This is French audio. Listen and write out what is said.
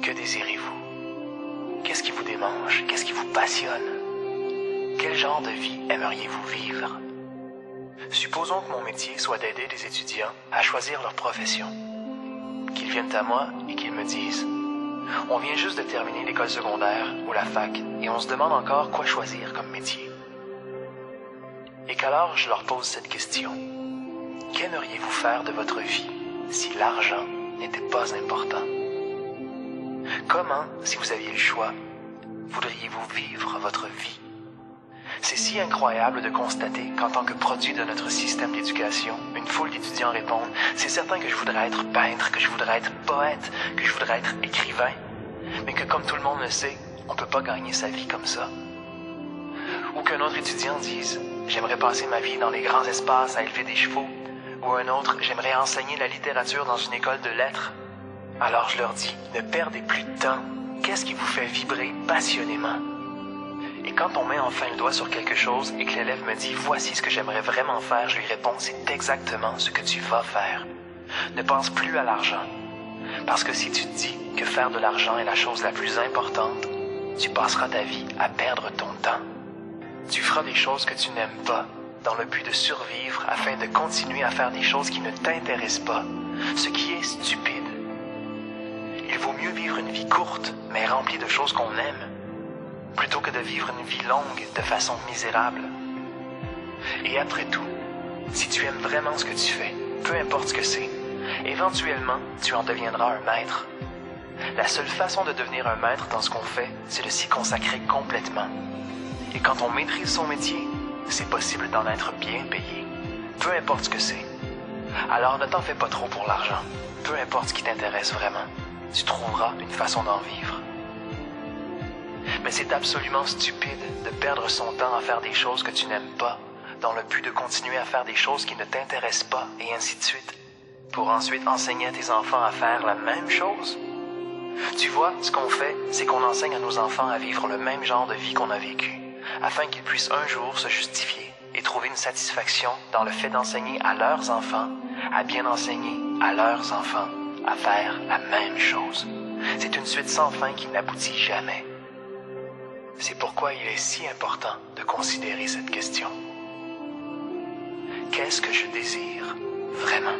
Que désirez-vous? Qu'est-ce qui vous démange? Qu'est-ce qui vous passionne? Quel genre de vie aimeriez-vous vivre? Supposons que mon métier soit d'aider des étudiants à choisir leur profession. Qu'ils viennent à moi et qu'ils me disent « On vient juste de terminer l'école secondaire ou la fac et on se demande encore quoi choisir comme métier. » Et qu'alors je leur pose cette question. Qu'aimeriez-vous faire de votre vie si l'argent n'était pas important? Comment, si vous aviez le choix, voudriez-vous vivre votre vie? C'est si incroyable de constater qu'en tant que produit de notre système d'éducation, une foule d'étudiants répondent « C'est certain que je voudrais être peintre, que je voudrais être poète, que je voudrais être écrivain. » Mais que comme tout le monde le sait, on ne peut pas gagner sa vie comme ça. Ou qu'un autre étudiant dise « J'aimerais passer ma vie dans les grands espaces à élever des chevaux. » Ou un autre « J'aimerais enseigner la littérature dans une école de lettres. » Alors je leur dis « Ne perdez plus de temps. Qu'est-ce qui vous fait vibrer passionnément? » Et quand on met enfin le doigt sur quelque chose et que l'élève me dit « Voici ce que j'aimerais vraiment faire », je lui réponds « C'est exactement ce que tu vas faire. Ne pense plus à l'argent. Parce que si tu te dis que faire de l'argent est la chose la plus importante, tu passeras ta vie à perdre ton temps. Tu feras des choses que tu n'aimes pas, dans le but de survivre afin de continuer à faire des choses qui ne t'intéressent pas, ce qui est stupide. Il vaut mieux vivre une vie courte, mais remplie de choses qu'on aime, plutôt que de vivre une vie longue de façon misérable. Et après tout, si tu aimes vraiment ce que tu fais, peu importe ce que c'est, éventuellement, tu en deviendras un maître. La seule façon de devenir un maître dans ce qu'on fait, c'est de s'y consacrer complètement. Et quand on maîtrise son métier, c'est possible d'en être bien payé, peu importe ce que c'est. Alors ne t'en fais pas trop pour l'argent, peu importe ce qui t'intéresse vraiment, tu trouveras une façon d'en vivre. Mais c'est absolument stupide de perdre son temps à faire des choses que tu n'aimes pas, dans le but de continuer à faire des choses qui ne t'intéressent pas, et ainsi de suite, pour ensuite enseigner à tes enfants à faire la même chose. Tu vois, ce qu'on fait, c'est qu'on enseigne à nos enfants à vivre le même genre de vie qu'on a vécu, afin qu'ils puissent un jour se justifier et trouver une satisfaction dans le fait d'enseigner à leurs enfants, à bien enseigner à leurs enfants, à faire la même chose. C'est une suite sans fin qui n'aboutit jamais. C'est pourquoi il est si important de considérer cette question. Qu'est-ce que je désire vraiment?